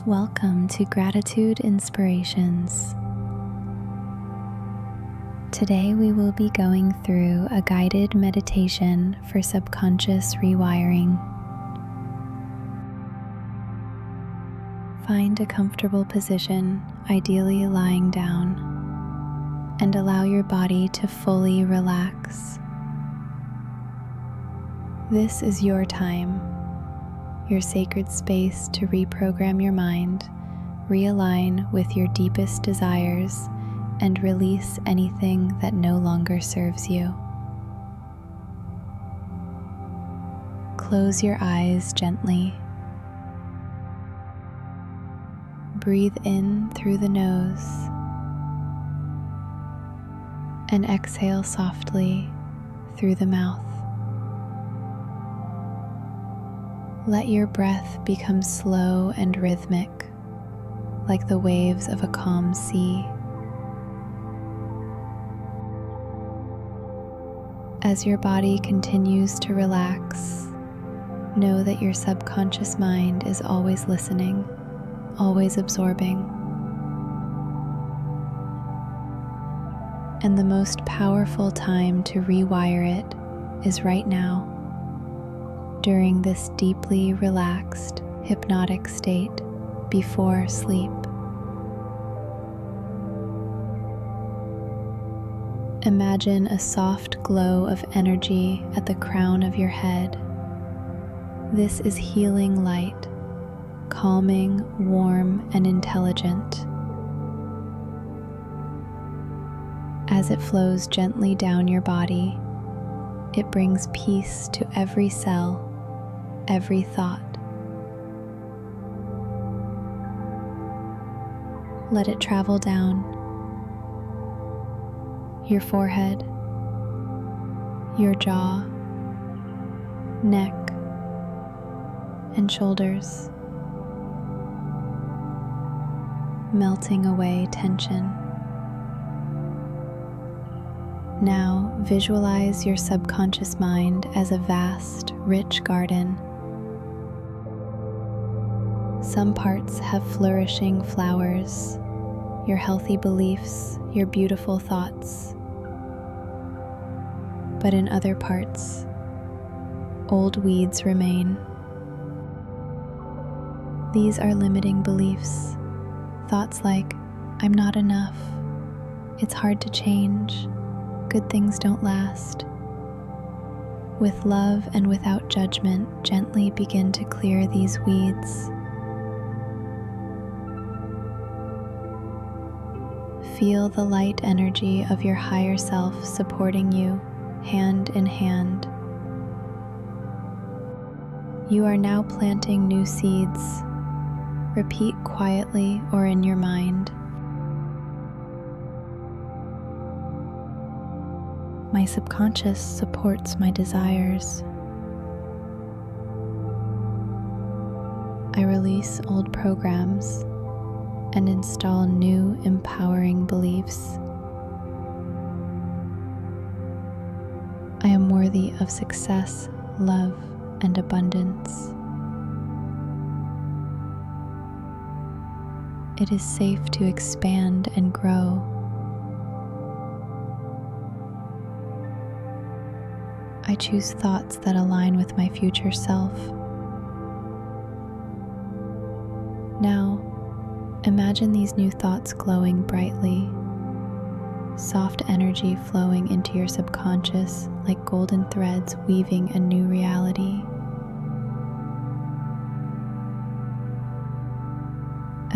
Welcome to Gratitude Inspirations. Today we will be going through a guided meditation for subconscious rewiring. Find a comfortable position, ideally lying down, and allow your body to fully relax. This is your time, your sacred space to reprogram your mind, realign with your deepest desires, and release anything that no longer serves you. Close your eyes gently. Breathe in through the nose and exhale softly through the mouth. Let your breath become slow and rhythmic, like the waves of a calm sea. As your body continues to relax, know that your subconscious mind is always listening, always absorbing. And the most powerful time to rewire it is right now, during this deeply relaxed, hypnotic state before sleep. Imagine a soft glow of energy at the crown of your head. This is healing light, calming, warm, and intelligent. As it flows gently down your body, it brings peace to every cell, every thought. Let it travel down your forehead, your jaw, neck, and shoulders, melting away tension. Now visualize your subconscious mind as a vast, rich garden. Some parts have flourishing flowers, your healthy beliefs, your beautiful thoughts. But in other parts, old weeds remain. These are limiting beliefs, thoughts like, I'm not enough, it's hard to change, good things don't last. With love and without judgment, gently begin to clear these weeds. Feel the light energy of your higher self supporting you, hand in hand. You are now planting new seeds. Repeat quietly or in your mind. My subconscious supports my desires. I release old programs and install new empowering beliefs. I am worthy of success, love, and abundance. It is safe to expand and grow. I choose thoughts that align with my future self. Now, imagine these new thoughts glowing brightly, soft energy flowing into your subconscious like golden threads weaving a new reality.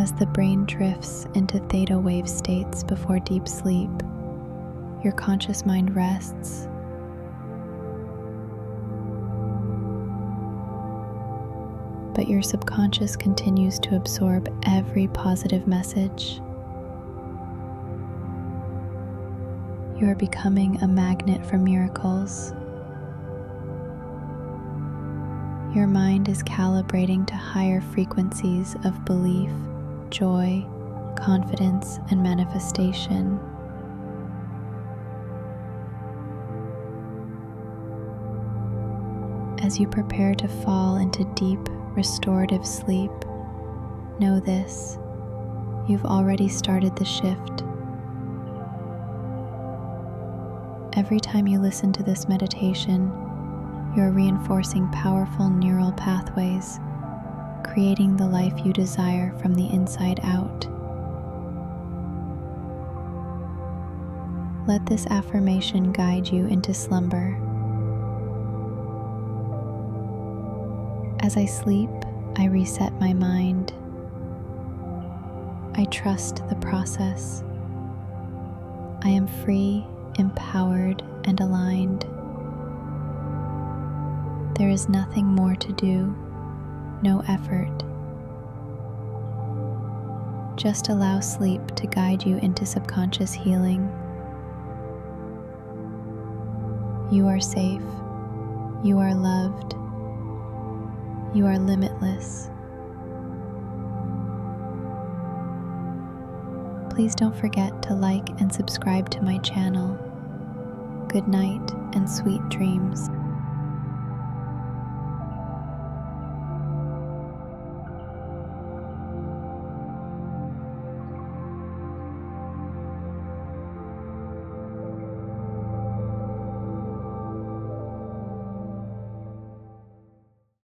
As the brain drifts into theta wave states before deep sleep, your conscious mind rests. But your subconscious continues to absorb every positive message. You are becoming a magnet for miracles. Your mind is calibrating to higher frequencies of belief, joy, confidence, and manifestation. As you prepare to fall into deep, restorative sleep, Know this, you've already started the shift. Every time you listen to this meditation, you're reinforcing powerful neural pathways, creating the life you desire from the inside out. Let this affirmation guide you into slumber. As I sleep, I reset my mind. I trust the process. I am free, empowered, and aligned. There is nothing more to do, no effort. Just allow sleep to guide you into subconscious healing. You are safe. You are loved. You are limitless. Please don't forget to like and subscribe to my channel. Good night and sweet dreams.